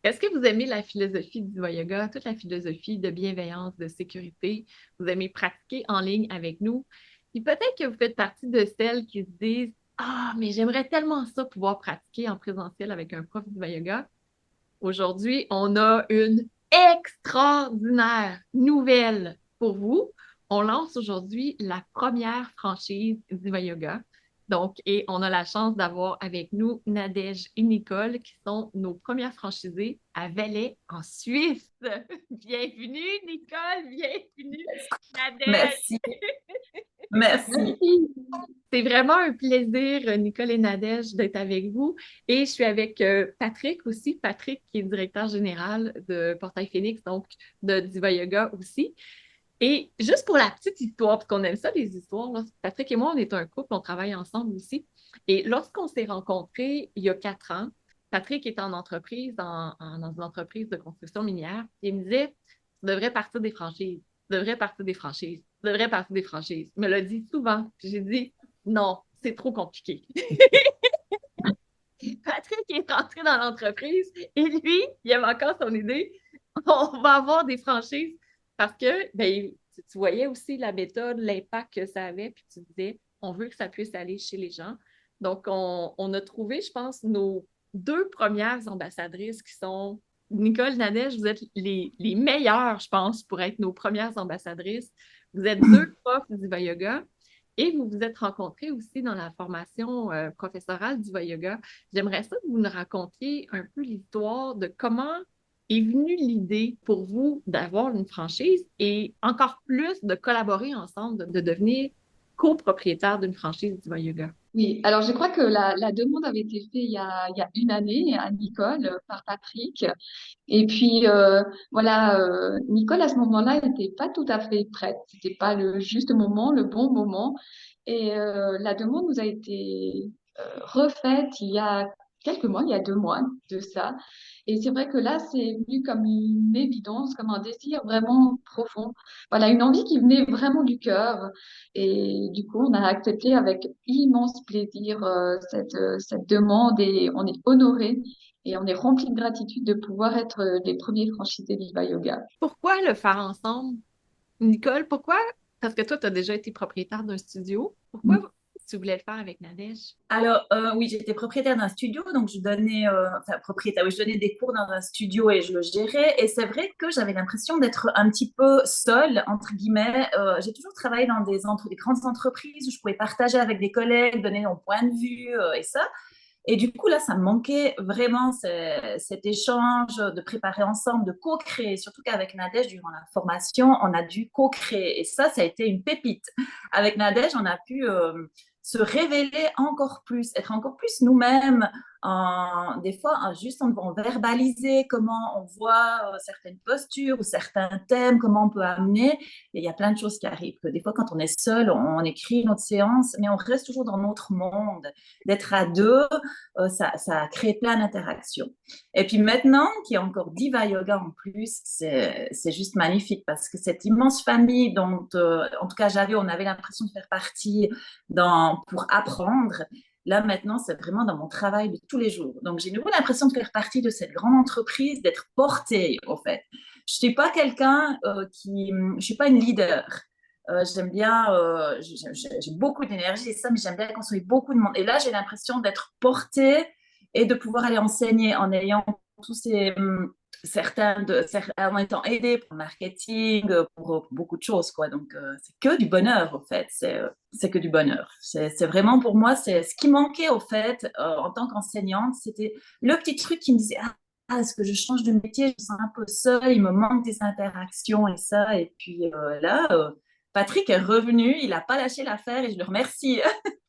Est-ce que vous aimez la philosophie du yoga, toute la philosophie de bienveillance, de sécurité? Vous aimez pratiquer en ligne avec nous? Puis peut-être que vous faites partie de celles qui se disent ah, mais j'aimerais tellement ça pouvoir pratiquer en présentiel avec un prof du yoga. Aujourd'hui, on a une extraordinaire nouvelle pour vous. On lance aujourd'hui la première franchise d'Iva Yoga. Donc, et on a la chance d'avoir avec nous Nadège et Nicole, qui sont nos premières franchisées à Valais, en Suisse. Bienvenue, Nicole, bienvenue, Nadège. Merci, merci. Merci. C'est vraiment un plaisir, Nicole et Nadège, d'être avec vous. Et je suis avec Patrick aussi, Patrick qui est directeur général de Portail Phoenix, donc de Diva Yoga aussi. Et juste pour la petite histoire, parce qu'on aime ça, les histoires, là, Patrick et moi, on est un couple, on travaille ensemble aussi. Et lorsqu'on s'est rencontrés il y a 4 ans, Patrick était en entreprise, dans une entreprise de construction minière, et il me disait, tu devrais partir des franchises, tu devrais partir des franchises, tu devrais partir des franchises. Il me l'a dit souvent. Puis j'ai dit, non, c'est trop compliqué. Patrick est rentré dans l'entreprise et lui, il avait encore son idée. On va avoir des franchises parce que ben, tu voyais aussi la méthode, l'impact que ça avait, puis tu disais, on veut que ça puisse aller chez les gens. Donc, on a trouvé, je pense, nos deux premières ambassadrices qui sont Nicole, Nadège, vous êtes les meilleures, je pense, pour être nos premières ambassadrices. Vous êtes deux profs d'Iva Yoga. Et vous vous êtes rencontrés aussi dans la formation professorale du yoga. J'aimerais ça que vous nous racontiez un peu l'histoire de comment est venue l'idée pour vous d'avoir une franchise et encore plus de collaborer ensemble, de devenir copropriétaire d'une franchise du yoga. Oui, alors je crois que la demande avait été faite il y a une année à Nicole par Patrick. Et puis voilà, Nicole à ce moment-là n'était pas tout à fait prête. C'était pas le juste moment, le bon moment. Et la demande nous a été refaite il y a quelques mois, il y a 2 mois de ça. Et c'est vrai que là, c'est venu comme une évidence, comme un désir vraiment profond. Voilà, une envie qui venait vraiment du cœur. Et du coup, on a accepté avec immense plaisir cette demande et on est honoré et on est rempli de gratitude de pouvoir être les premiers franchisés Viva Yoga. Pourquoi le faire ensemble? Nicole, pourquoi? Parce que toi, tu as déjà été propriétaire d'un studio. Pourquoi tu voulais le faire avec Nadège? Alors, oui, j'étais propriétaire d'un studio, donc je donnais, enfin, propriétaire, oui, je donnais des cours dans un studio et je le gérais. Et c'est vrai que j'avais l'impression d'être un petit peu seule, entre guillemets. J'ai toujours travaillé dans des grandes entreprises où je pouvais partager avec des collègues, donner mon point de vue et ça. Et du coup, là, ça me manquait vraiment cet échange de préparer ensemble, de co-créer. Surtout qu'avec Nadège, durant la formation, on a dû co-créer. Et ça a été une pépite. Avec Nadège, on a pu se révéler encore plus, être encore plus nous-mêmes. Des fois, juste en verbaliser comment on voit certaines postures ou certains thèmes, comment on peut amener. Et il y a plein de choses qui arrivent. Que des fois, quand on est seul, on écrit notre séance, mais on reste toujours dans notre monde. D'être à deux, ça a créé plein d'interactions. Et puis maintenant, qu'il y a encore Diva Yoga en plus, c'est juste magnifique parce que cette immense famille dont, en tout cas, on avait l'impression de faire partie pour apprendre. Là, maintenant, c'est vraiment dans mon travail de tous les jours. Donc, j'ai nouveau l'impression de faire partie de cette grande entreprise, d'être portée, au fait. Je suis pas quelqu'un je suis pas une leader. J'aime bien, j'ai beaucoup d'énergie et ça, mais j'aime bien construire beaucoup de monde. Et là, j'ai l'impression d'être portée et de pouvoir aller enseigner en ayant tous ces en étant aidée pour le marketing, pour beaucoup de choses, quoi. Donc, c'est que du bonheur, au fait. C'est que du bonheur. C'est vraiment pour moi, c'est ce qui manquait, au fait, en tant qu'enseignante, c'était le petit truc qui me disait, est-ce que je change de métier? Je me sens un peu seule, il me manque des interactions et ça. Et puis là, Patrick est revenu, il n'a pas lâché l'affaire et je le remercie.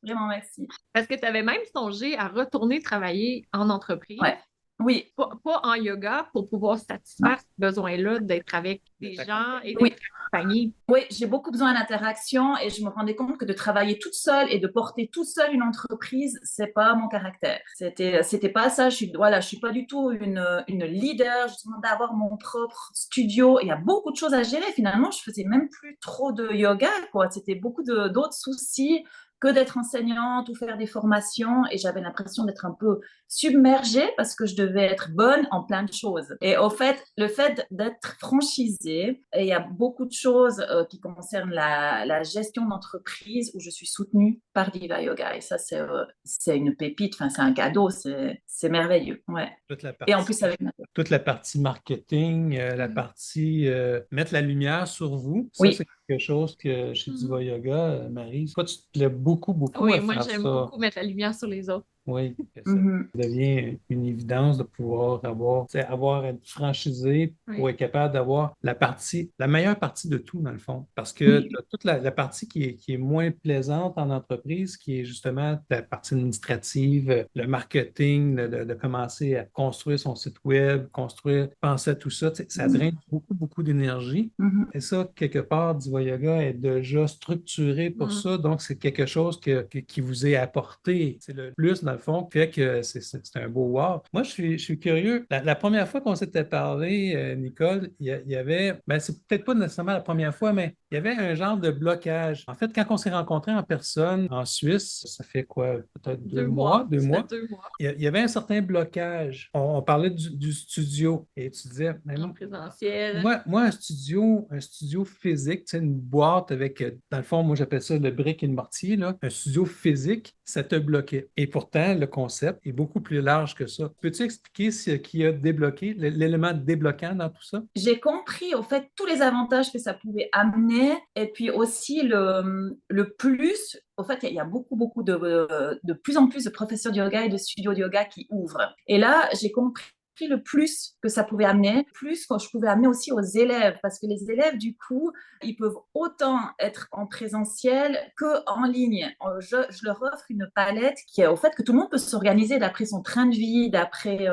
Vraiment merci. Parce que tu avais même songé à retourner travailler en entreprise. Ouais. Oui. Pas en yoga pour pouvoir Non. satisfaire ce besoin-là d'être avec des gens et Oui. d'être accompagné. Oui, j'ai beaucoup besoin d'interaction et je me rendais compte que de travailler toute seule et de porter toute seule une entreprise, c'est pas mon caractère. C'était pas ça. Je suis pas du tout une leader. Je demandais d'avoir mon propre studio. Il y a beaucoup de choses à gérer. Finalement, je faisais même plus trop de yoga, quoi. C'était beaucoup d'autres soucis que d'être enseignante ou faire des formations et j'avais l'impression d'être un peu submergée parce que je devais être bonne en plein de choses. Et au fait, le fait d'être franchisée, et il y a beaucoup de choses qui concernent la gestion d'entreprise où je suis soutenue par Diva Yoga. Et ça, c'est une pépite, enfin, c'est un cadeau, c'est merveilleux. Ouais. Toute la Et partie, en plus, avec toute la partie marketing, la partie mettre la lumière sur vous, ça, oui. c'est quelque chose que chez Diva Yoga, Marie, toi, tu te plais beaucoup, beaucoup Oui, à moi, faire j'aime ça. beaucoup mettre la lumière sur les autres. Oui, que ça devient une évidence de pouvoir avoir, tu sais, avoir être franchisé pour être capable d'avoir la meilleure partie de tout, dans le fond. Parce que Oui. tu as toute la partie qui est moins plaisante en entreprise, qui est justement la partie administrative, le marketing, de commencer à construire son site web, penser à tout ça. Tu sais, ça draine beaucoup, beaucoup d'énergie. Et ça, quelque part, Diva Yoga est déjà structuré pour ça. Donc, c'est quelque chose qui vous est apporté. C'est le plus, dans le fond, qui fait que c'est un beau wow. Moi, je suis curieux. La première fois qu'on s'était parlé, Nicole, il y avait, ben, c'est peut-être pas nécessairement la première fois, mais il y avait un genre de blocage. En fait, quand on s'est rencontrés en personne en Suisse, ça fait quoi? Peut-être 2 mois, 2 mois. 2 mois. Il y avait un certain blocage. On parlait du studio et tu disais, mais En présentiel. moi, un studio physique, tu sais, une boîte avec, dans le fond, moi j'appelle ça le brick et le mortier, là. Un studio physique, ça te bloquait. Et pourtant, le concept est beaucoup plus large que ça. Peux-tu expliquer ce qui a débloqué, l'élément débloquant dans tout ça? J'ai compris, au fait, tous les avantages que ça pouvait amener et puis aussi le plus. Au fait, il y a beaucoup, beaucoup de plus en plus de professeurs de yoga et de studios de yoga qui ouvrent. Et là, j'ai compris le plus que ça pouvait amener, plus que je pouvais amener aussi aux élèves, parce que les élèves, du coup, ils peuvent autant être en présentiel qu'en ligne. Je leur offre une palette qui est au fait que tout le monde peut s'organiser d'après son train de vie, d'après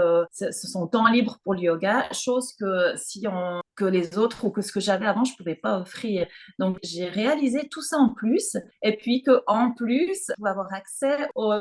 son temps libre pour le yoga, chose que que les autres ou que ce que j'avais avant, je ne pouvais pas offrir. Donc, j'ai réalisé tout ça en plus. Et puis qu'en plus, je pouvais avoir accès aux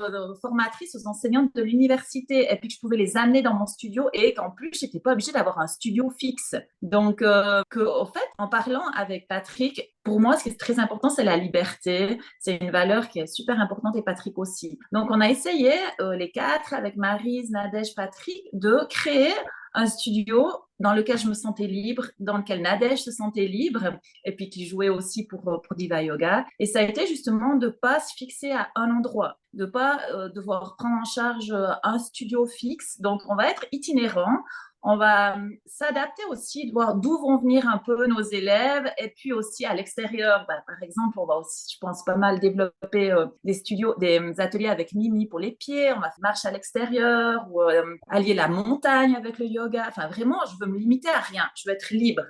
formatrices, aux enseignantes de l'université. Et puis que je pouvais les amener dans mon studio et qu'en plus, je n'étais pas obligée d'avoir un studio fixe. Donc, au fait, en parlant avec Patrick, pour moi, ce qui est très important, c'est la liberté. C'est une valeur qui est super importante et Patrick aussi. Donc, on a essayé, les quatre, avec Maryse, Nadège, Patrick, de créer un studio dans lequel je me sentais libre, dans lequel Nadège se sentait libre, et puis qui jouait aussi pour Diva Yoga. Et ça a été justement de ne pas se fixer à un endroit, de ne pas devoir prendre en charge un studio fixe. Donc, on va être itinérant. On va s'adapter aussi, voir d'où vont venir un peu nos élèves et puis aussi à l'extérieur. Par exemple, on va aussi, je pense, pas mal développer des studios, des ateliers avec Mimi pour les pieds. On va faire marche à l'extérieur ou allier la montagne avec le yoga. Enfin, vraiment, je veux me limiter à rien. Je veux être libre.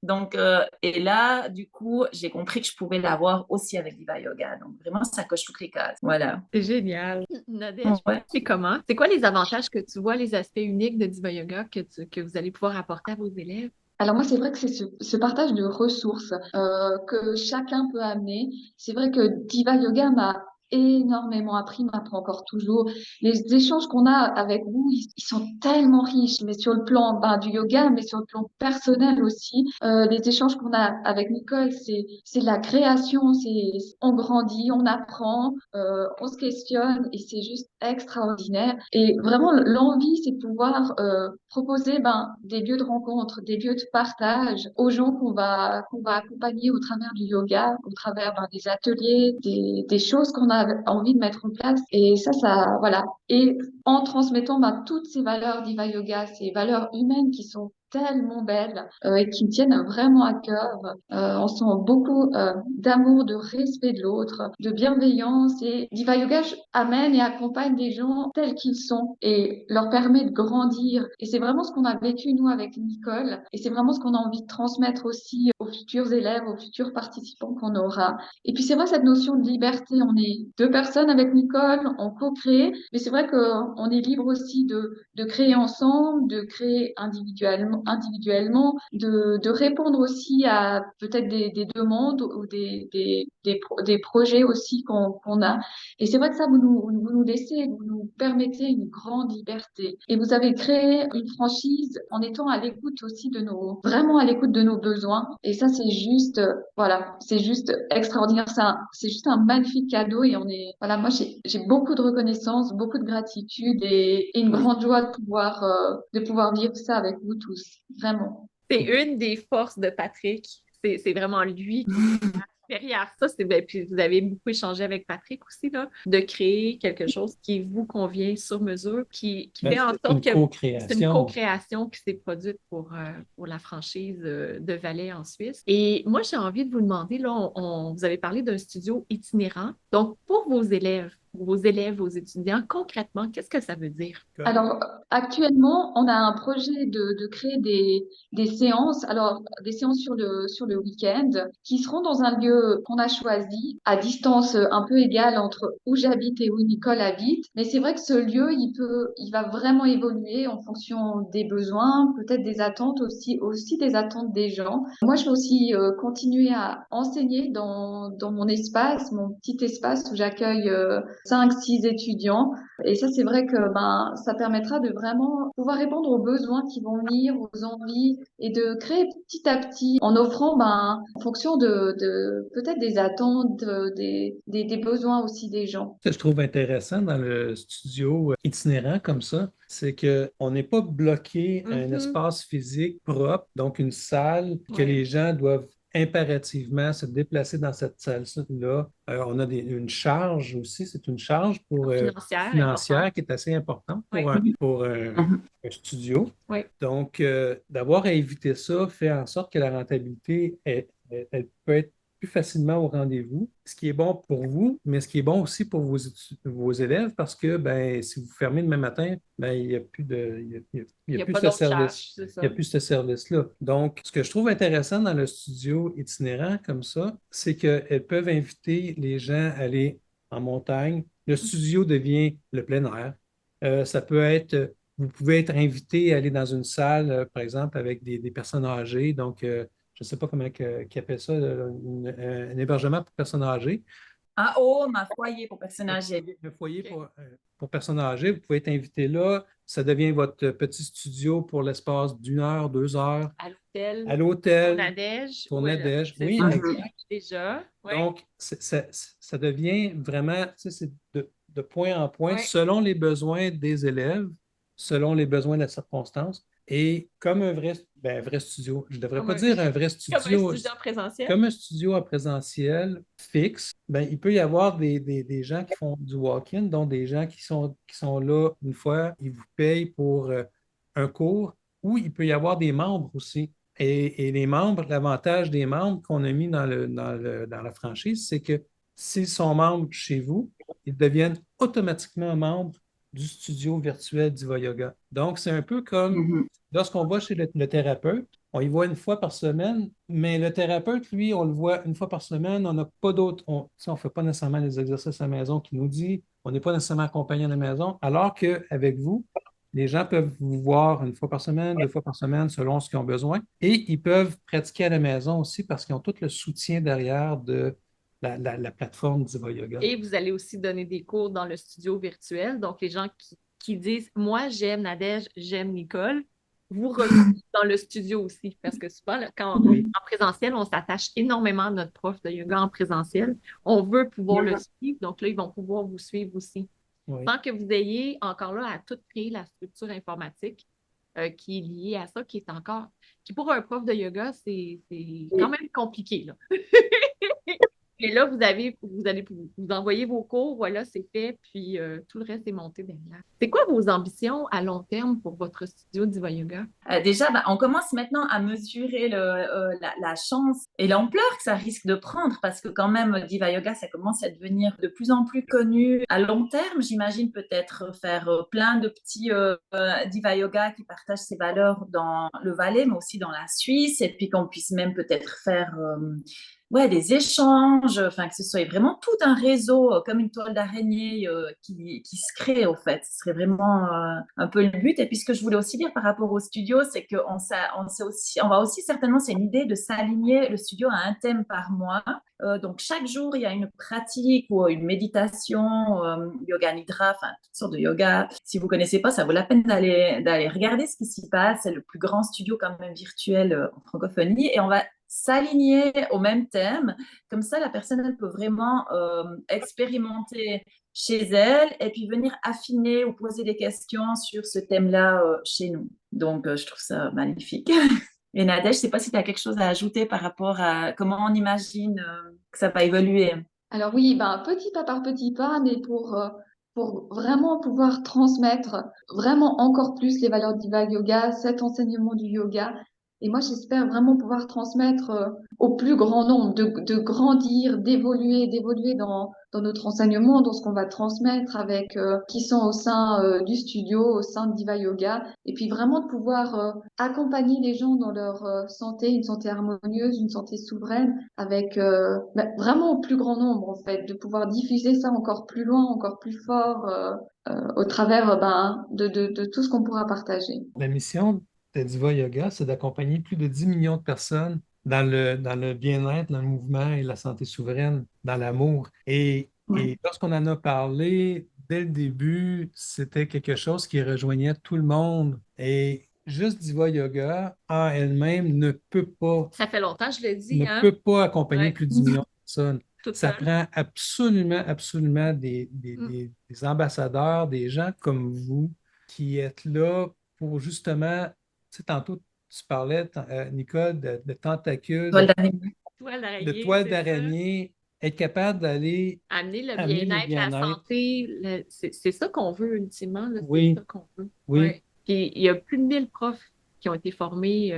Donc, et là, du coup, j'ai compris que je pouvais l'avoir aussi avec Diva Yoga. Donc, vraiment, ça coche toutes les cases. Voilà. C'est génial. Nadège, c'est comment? C'est quoi les avantages que tu vois, les aspects uniques de Diva Yoga que vous allez pouvoir apporter à vos élèves? Alors moi, c'est vrai que c'est ce partage de ressources que chacun peut amener. C'est vrai que Diva Yoga m'a énormément appris, m'apprend encore toujours. Les échanges qu'on a avec vous, ils sont tellement riches, mais sur le plan du yoga, mais sur le plan personnel aussi. Les échanges qu'on a avec Nicole, c'est la création, on grandit, on apprend, on se questionne et c'est juste extraordinaire. Et vraiment, l'envie, c'est de pouvoir proposer des lieux de rencontre, des lieux de partage aux gens qu'on va accompagner au travers du yoga, au travers des ateliers, des choses qu'on a envie de mettre en place. Et ça, voilà. Et en transmettant toutes ces valeurs d'Iva Yoga, ces valeurs humaines qui sont tellement belles et qui me tiennent vraiment à cœur. On sent beaucoup d'amour, de respect de l'autre, de bienveillance. Et Diva Yoga amène et accompagne des gens tels qu'ils sont et leur permet de grandir. Et c'est vraiment ce qu'on a vécu, nous, avec Nicole. Et c'est vraiment ce qu'on a envie de transmettre aussi aux futurs élèves, aux futurs participants qu'on aura. Et puis c'est vrai, cette notion de liberté, on est deux personnes avec Nicole, on co-crée, mais c'est vrai qu'on est libre aussi de créer ensemble, de créer individuellement, individuellement, de répondre aussi à peut-être des demandes ou des projets aussi qu'on a. Et c'est vrai que ça, vous nous laissez, vous nous permettez une grande liberté. Et vous avez créé une franchise en étant à l'écoute aussi vraiment à l'écoute de nos besoins. Et ça, c'est juste, voilà, c'est juste extraordinaire. C'est juste un magnifique cadeau et voilà, moi, j'ai beaucoup de reconnaissance, beaucoup de gratitude et une grande joie de pouvoir vivre ça avec vous tous. Vraiment. C'est une des forces de Patrick. C'est vraiment lui qui est derrière ça. Puis vous avez beaucoup échangé avec Patrick aussi, là, de créer quelque chose qui vous convient sur mesure, qui fait en sorte que c'est une co-création qui s'est produite pour la franchise de Valais en Suisse. Et moi, j'ai envie de vous demander, là, vous avez parlé d'un studio itinérant. Donc, pour vos élèves, vos étudiants, concrètement, qu'est-ce que ça veut dire? Alors, actuellement, on a un projet de créer des séances, alors des séances sur le week-end, qui seront dans un lieu qu'on a choisi, à distance un peu égale entre où j'habite et où Nicole habite. Mais c'est vrai que ce lieu, il va vraiment évoluer en fonction des besoins, peut-être des attentes aussi des attentes des gens. Moi, je vais aussi continuer à enseigner dans mon espace, mon petit espace où j'accueille 5, 6 étudiants. Et ça, c'est vrai que ça permettra de vraiment pouvoir répondre aux besoins qui vont venir, aux envies, et de créer petit à petit en offrant en fonction de peut-être des attentes, des besoins aussi des gens. Ce que je trouve intéressant dans le studio itinérant comme ça, c'est qu'on n'est pas bloqué à un espace physique propre, donc une salle que les gens doivent impérativement se déplacer dans cette salle-là. On a une charge aussi, c'est une charge financière qui est assez importante pour un studio. Oui. Donc, d'avoir à éviter ça fait en sorte que la rentabilité, elle peut être plus facilement au rendez-vous, ce qui est bon pour vous, mais ce qui est bon aussi pour vos élèves parce que si vous fermez demain matin, il n'y a plus ce service. Il n'y a plus ce service-là. Donc, ce que je trouve intéressant dans le studio itinérant comme ça, c'est qu'elles peuvent inviter les gens à aller en montagne. Le studio devient le plein air. Ça peut être, vous pouvez être invité à aller dans une salle, par exemple, avec des personnes âgées. Donc, je ne sais pas comment ils appellent ça, un hébergement pour personnes âgées. Un foyer pour personnes âgées. Un foyer pour personnes âgées. Vous pouvez être invité là. Ça devient votre petit studio pour l'espace d'1 heure, 2 heures. À l'hôtel. Pour Nadège. Oui, exact. Déjà. Ouais. Donc, ça devient vraiment, c'est de point en point, selon les besoins des élèves, selon les besoins de la circonstance. Et comme un vrai studio, je ne devrais pas dire un vrai studio. Comme un studio en présentiel. Comme un studio en présentiel fixe, il peut y avoir des gens qui font du walk-in, donc des gens qui sont là une fois, ils vous payent pour un cours, ou il peut y avoir des membres aussi. Et les membres, l'avantage des membres qu'on a mis dans la franchise, c'est que s'ils sont membres chez vous, ils deviennent automatiquement membres du studio virtuel d'Iva Yoga. Donc, c'est un peu comme lorsqu'on va chez le thérapeute, on y voit une fois par semaine, mais le thérapeute, lui, on le voit une fois par semaine. On n'a pas d'autres. On ne fait pas nécessairement les exercices à la maison qu'il nous dit. On n'est pas nécessairement accompagné à la maison. Alors qu'avec vous, les gens peuvent vous voir une fois par semaine, 2 fois par semaine, selon ce qu'ils ont besoin. Et ils peuvent pratiquer à la maison aussi parce qu'ils ont tout le soutien derrière de la plateforme Diva Yoga. Et vous allez aussi donner des cours dans le studio virtuel. Donc, les gens qui disent « Moi, j'aime Nadège, j'aime Nicole », vous revenez dans le studio aussi. Parce que souvent, là, en présentiel, on s'attache énormément à notre prof de yoga en présentiel. On veut pouvoir le suivre. Donc là, ils vont pouvoir vous suivre aussi. Oui. Sans que vous ayez encore là à tout créer la structure informatique qui est liée à ça, qui pour un prof de yoga, c'est quand même compliqué, là. Et là, vous allez vous envoyer vos cours, voilà, c'est fait, puis tout le reste est monté derrière. C'est quoi vos ambitions à long terme pour votre studio Diva Yoga? Déjà, on commence maintenant à mesurer la chance et l'ampleur que ça risque de prendre parce que quand même, Diva Yoga, ça commence à devenir de plus en plus connu. À long terme, j'imagine peut-être faire plein de petits Diva Yoga qui partagent ces valeurs dans le Valais, mais aussi dans la Suisse, et puis qu'on puisse même peut-être faire ouais, des échanges, enfin que ce soit vraiment tout un réseau comme une toile d'araignée qui se crée au fait. Ce serait vraiment un peu le but. Et puis ce que je voulais aussi dire par rapport au studio, c'est on va aussi certainement, c'est une idée de s'aligner le studio à un thème par mois. Donc chaque jour, il y a une pratique ou une méditation, yoga nidra, enfin toutes sortes de yoga. Si vous connaissez pas, ça vaut la peine d'aller regarder ce qui s'y passe. C'est le plus grand studio quand même virtuel en francophonie et on va s'aligner au même thème. Comme ça, la personne, elle peut vraiment expérimenter chez elle et puis venir affiner ou poser des questions sur ce thème-là chez nous. Donc, je trouve ça magnifique. Et Nadège, je ne sais pas si tu as quelque chose à ajouter par rapport à comment on imagine que ça va évoluer. Alors oui, ben, petit pas, mais pour vraiment pouvoir transmettre vraiment encore plus les valeurs d'Iva Yoga, cet enseignement du yoga. Et moi, j'espère vraiment pouvoir transmettre au plus grand nombre, de grandir, d'évoluer dans notre enseignement, dans ce qu'on va transmettre avec qui sont au sein du studio, au sein de Diva Yoga. Et puis vraiment de pouvoir accompagner les gens dans leur santé, une santé harmonieuse, une santé souveraine, avec vraiment au plus grand nombre en fait, de pouvoir diffuser ça encore plus loin, encore plus fort au travers de tout ce qu'on pourra partager. La mission de Diva Yoga, c'est d'accompagner plus de 10 millions de personnes dans le bien-être, dans le mouvement et la santé souveraine, dans l'amour. Et lorsqu'on en a parlé, dès le début, c'était quelque chose qui rejoignait tout le monde. Et juste Diva Yoga, en elle-même, Ça fait longtemps, je le dis, ne hein? peut pas accompagner Ouais, plus de 10 millions de personnes. toute Ça seule. prend absolument des ambassadeurs, des gens comme vous qui êtes là pour justement, tu sais, tantôt tu parlais, Nicole, de tentacules, Toile d'araignée. Toile de d'araignée, toiles c'est ça. d'araignée, être capable d'aller Amener le amener le bien-être, la bien-être. santé, c'est ça qu'on veut ultimement, là, c'est Oui, ça qu'on veut. oui. Ouais. Puis il y a plus de 1000 profs qui ont été formés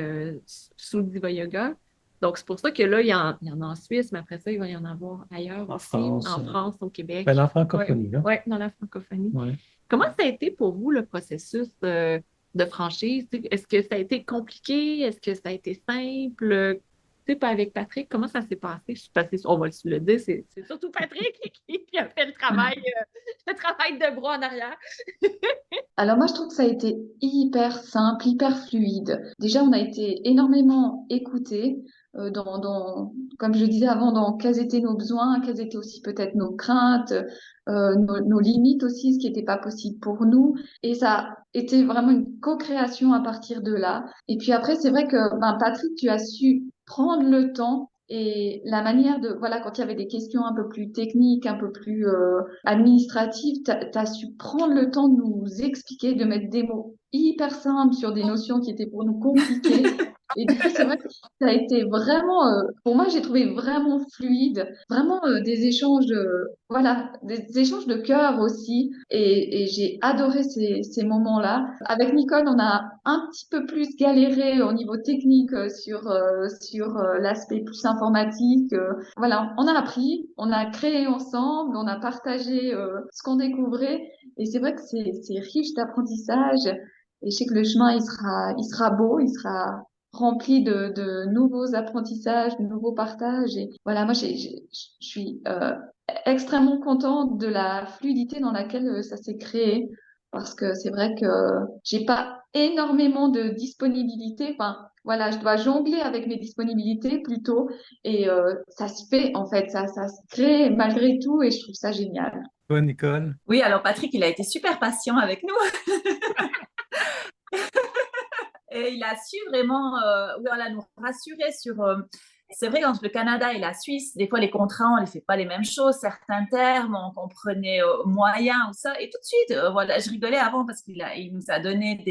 sous Diva Yoga. Donc c'est pour ça que là, il y en a en Suisse, mais après ça, il va y en avoir ailleurs En aussi, France, en France, au ben, Québec. en Oui, francophonie, là. ouais, dans la francophonie. Ouais. Comment ça a été pour vous le processus de franchise? Est-ce que ça a été compliqué? Est-ce que ça a été simple? Tu sais, pas avec Patrick, comment ça s'est passé? Parce que, on va le dire, c'est surtout Patrick qui a fait le travail de bras en arrière. Alors moi, je trouve que ça a été hyper simple, hyper fluide. Déjà, on a été énormément écoutés comme je disais avant, dans quels étaient nos besoins, quelles étaient aussi peut-être nos craintes, nos limites aussi, ce qui n'était pas possible pour nous. Et ça a été vraiment une co-création à partir de là. Et puis après, c'est vrai que Patrick, tu as su prendre le temps et la manière voilà, quand il y avait des questions un peu plus techniques, un peu plus administratives, tu as su prendre le temps de nous expliquer, de mettre des mots hyper simples sur des notions qui étaient pour nous compliquées. Et du coup, c'est vrai que ça a été vraiment, pour moi, j'ai trouvé vraiment fluide, vraiment des échanges, voilà, des échanges de cœur aussi. Et j'ai adoré ces moments-là. Avec Nicole, on a un petit peu plus galéré au niveau technique sur l'aspect plus informatique. Voilà, on a appris, on a créé ensemble, on a partagé ce qu'on découvrait. Et c'est vrai que c'est riche d'apprentissage. Et je sais que le chemin, il sera beau, il sera rempli de nouveaux apprentissages, de nouveaux partages. Et voilà, moi, je suis extrêmement contente de la fluidité dans laquelle ça s'est créé, parce que c'est vrai que j'ai pas énormément de disponibilité. Enfin, voilà, je dois jongler avec mes disponibilités plutôt, et ça se fait en fait, ça se crée malgré tout, et je trouve ça génial. Toi, Nicole? Oui, alors Patrick, il a été super patient avec nous. Et il a su vraiment voilà, nous rassurer sur. C'est vrai, entre le Canada et la Suisse, des fois, les contrats, on ne les fait pas les mêmes choses. Certains termes, on comprenait moyen ou ça. Et tout de suite, voilà, je rigolais avant parce il nous a donné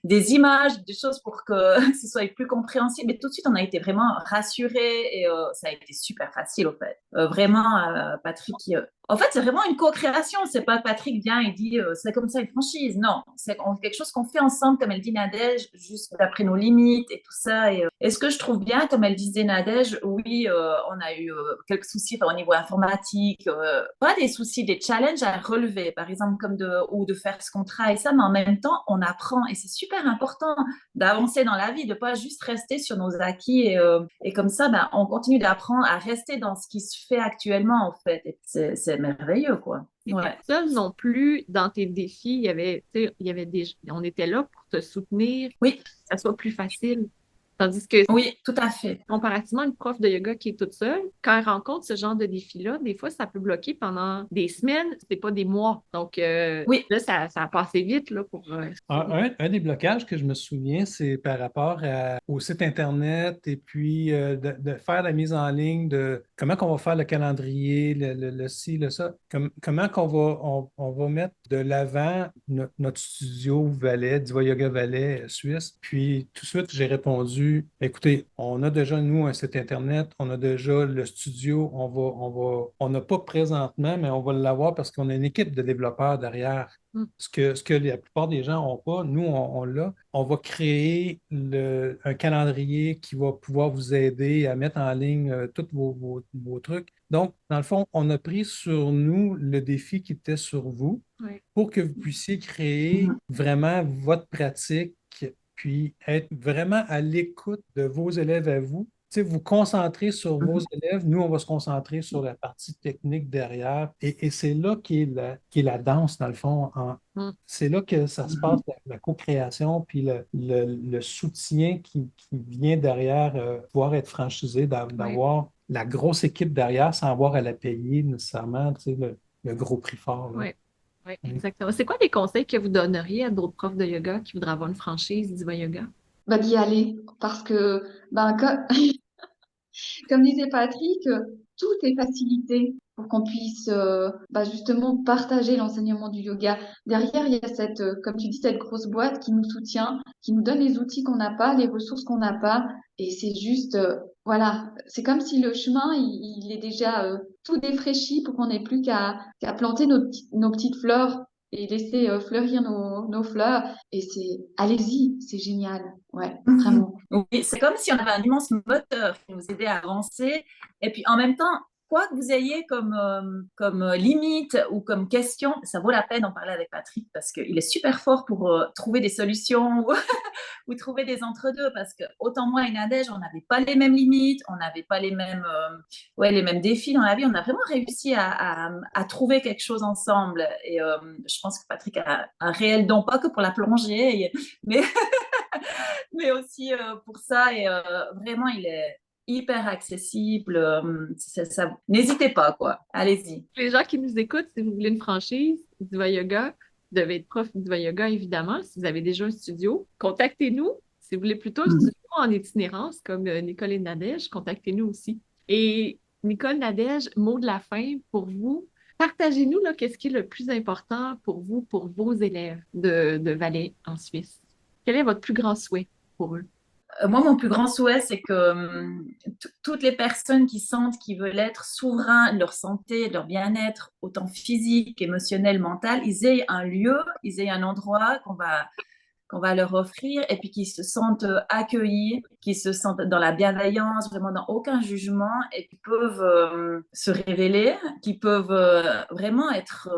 des images, des choses pour que ce soit plus compréhensible. Mais tout de suite, on a été vraiment rassurés et ça a été super facile, au fait. Vraiment, Patrick, En fait, c'est vraiment une co-création. C'est pas Patrick vient et dit c'est comme ça une franchise. Non, c'est quelque chose qu'on fait ensemble, comme elle dit Nadège, juste d'après nos limites et tout ça. Et ce que je trouve bien, comme elle disait Nadège, oui, on a eu quelques soucis au niveau informatique, pas des soucis, des challenges à relever, par exemple, ou de faire ce contrat et ça, mais en même temps, on apprend et c'est super important d'avancer dans la vie, de pas juste rester sur nos acquis et comme ça, ben, on continue d'apprendre à rester dans ce qui se fait actuellement, en fait. Et c'est merveilleux, quoi. T'étais Ouais. pas seule non plus dans tes défis. Il y avait on était là pour te soutenir, que Oui, ça soit plus facile. Tandis que oui, tout à fait. comparativement à une prof de yoga qui est toute seule, quand elle rencontre ce genre de défi-là, des fois, ça peut bloquer pendant des semaines, c'est pas des mois. Donc Oui. là, ça a passé vite là, pour. Un des blocages que je me souviens, c'est par rapport au site Internet et puis de faire la mise en ligne de comment qu'on va faire le calendrier, le ci, le ça, comment qu'on va, on va mettre de l'avant notre studio Valais, Diva Yoga Valais Suisse. Puis tout de suite, j'ai répondu, écoutez, on a déjà, nous, un site Internet, on a déjà le studio, on n'a pas présentement, mais on va l'avoir parce qu'on a une équipe de développeurs derrière. Ce que la plupart des gens n'ont pas, nous, on l'a. On va créer un calendrier qui va pouvoir vous aider à mettre en ligne tous vos trucs. Donc, dans le fond, on a pris sur nous le défi qui était sur vous Ouais. pour que vous puissiez créer vraiment votre pratique, puis être vraiment à l'écoute de vos élèves à vous. Tu sais, vous concentrer sur vos élèves, nous, on va se concentrer sur la partie technique derrière. Et c'est là qu'est la danse, dans le fond. Mm. C'est là que ça se passe, la co-création, puis le soutien qui vient derrière pouvoir être franchisé, d'avoir la grosse équipe derrière sans avoir à la payer nécessairement, tu sais, le gros prix fort, là. Oui, ouais, exactement. C'est quoi les conseils que vous donneriez à d'autres profs de yoga qui voudraient avoir une franchise Diva Yoga? Bah, d'y aller parce que, ben, comme disait Patrick, tout est facilité pour qu'on puisse bah, justement partager l'enseignement du yoga. Derrière, il y a cette, comme tu dis, cette grosse boîte qui nous soutient, qui nous donne les outils qu'on n'a pas, les ressources qu'on n'a pas. Et c'est juste, voilà, c'est comme si le chemin, il est déjà tout défraîchi pour qu'on n'ait plus qu'à planter nos petites fleurs et laisser fleurir nos fleurs. Et allez-y, c'est génial. Ouais, vraiment. Oui, c'est comme si on avait un immense moteur qui nous aidait à avancer. Et puis en même temps, quoi que vous ayez comme limite ou comme question, ça vaut la peine d'en parler avec Patrick parce qu'il est super fort pour trouver des solutions ou trouver des entre-deux. Parce que autant moi et Nadège, on n'avait pas les mêmes limites, on n'avait pas les mêmes défis dans la vie. On a vraiment réussi à trouver quelque chose ensemble. Et je pense que Patrick a un réel don, pas que pour la plongée, mais mais aussi pour ça. Et vraiment, il est hyper accessible. N'hésitez pas, quoi. Allez-y. Les gens qui nous écoutent, si vous voulez une franchise Diva Yoga, vous devez être prof Diva Yoga, évidemment. Si vous avez déjà un studio, contactez-nous. Si vous voulez plutôt un studio en itinérance, comme Nicole et Nadège, contactez-nous aussi. Et Nicole, Nadège, mot de la fin pour vous. Partagez-nous là, qu'est-ce qui est le plus important pour vous, pour vos élèves de Valais en Suisse. Quel est votre plus grand souhait pour eux? Moi, mon plus grand souhait, c'est que toutes les personnes qui sentent qu'ils veulent être souverains de leur santé, de leur bien-être, autant physique, émotionnel, mental, ils aient un lieu, ils aient un endroit qu'on va leur offrir et puis qu'ils se sentent accueillis, qu'ils se sentent dans la bienveillance, vraiment dans aucun jugement et qui peuvent se révéler, qui peuvent vraiment être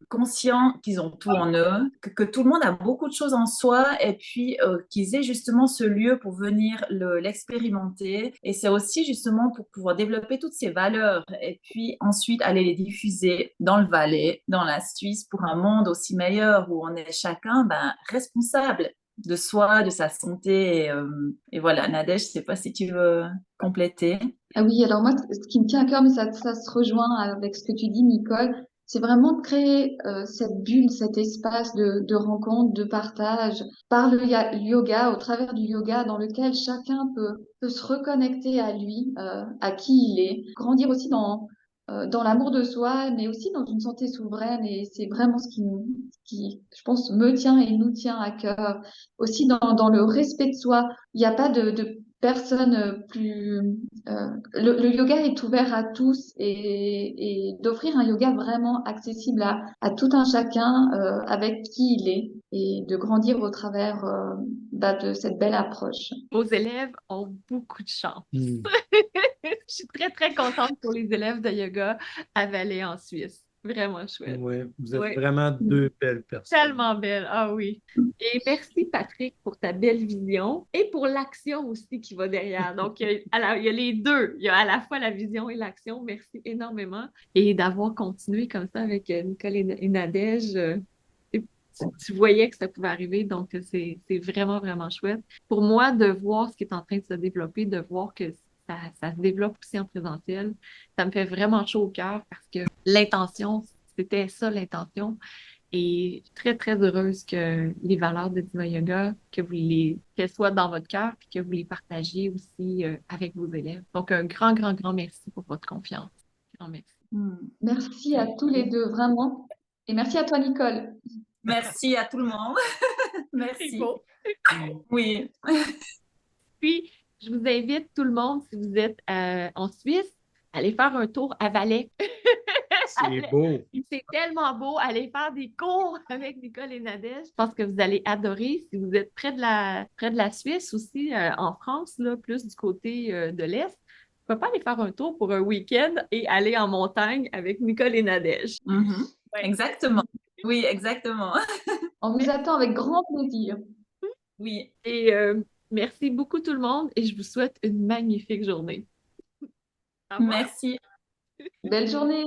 conscients qu'ils ont tout en eux, que tout le monde a beaucoup de choses en soi et puis qu'ils aient justement ce lieu pour venir l'expérimenter. Et c'est aussi justement pour pouvoir développer toutes ces valeurs et puis ensuite aller les diffuser dans le Valais, dans la Suisse pour un monde aussi meilleur où on est chacun responsable de soi, de sa santé. Et voilà, Nadège, je ne sais pas si tu veux compléter. Ah oui, alors moi, ce qui me tient à cœur, mais ça se rejoint avec ce que tu dis, Nicole, c'est vraiment de créer cette bulle, cet espace de rencontre, de partage par le yoga, au travers du yoga, dans lequel chacun peut se reconnecter à lui, à qui il est, grandir aussi dans l'amour de soi, mais aussi dans une santé souveraine. Et c'est vraiment ce qui, je pense, me tient et nous tient à cœur. Aussi dans le respect de soi. Il n'y a pas de personnes plus... le yoga est ouvert à tous et d'offrir un yoga vraiment accessible à tout un chacun avec qui il est et de grandir au travers de cette belle approche. Vos élèves ont beaucoup de chance. Mm. Je suis très, très contente pour les élèves de yoga à Valais en Suisse. Vraiment chouette. Ouais, vous êtes Ouais. vraiment deux belles personnes. Tellement belle, ah oui. Et merci Patrick pour ta belle vision et pour l'action aussi qui va derrière. Donc, il y a les deux. Il y a à la fois la vision et l'action. Merci énormément. Et d'avoir continué comme ça avec Nicole et Nadège. Tu voyais que ça pouvait arriver, donc c'est vraiment, vraiment chouette. Pour moi, de voir ce qui est en train de se développer, de voir que ça se développe aussi en présentiel, ça me fait vraiment chaud au cœur parce que l'intention, c'était ça l'intention. Et je suis très, très heureuse que les valeurs de Diva Yoga, qu'elles soient dans votre cœur et que vous les partagiez aussi avec vos élèves. Donc, un grand, grand, grand merci pour votre confiance. Grand merci. Merci à tous les deux, vraiment. Et merci à toi, Nicole. Merci à tout le monde. C'est Merci. beau. Oui. Puis, je vous invite tout le monde, si vous êtes en Suisse, à aller faire un tour à Valais. C'est beau. C'est tellement beau. Allez faire des cours avec Nicole et Nadège. Je pense que vous allez adorer. Si vous êtes près de la Suisse aussi, en France, là, plus du côté de l'Est, pourquoi pas aller faire un tour pour un week-end et aller en montagne avec Nicole et Nadège. Ouais. Exactement. Oui, exactement. On vous attend avec grand plaisir. Oui. Et merci beaucoup tout le monde et je vous souhaite une magnifique journée. Merci. Belle journée.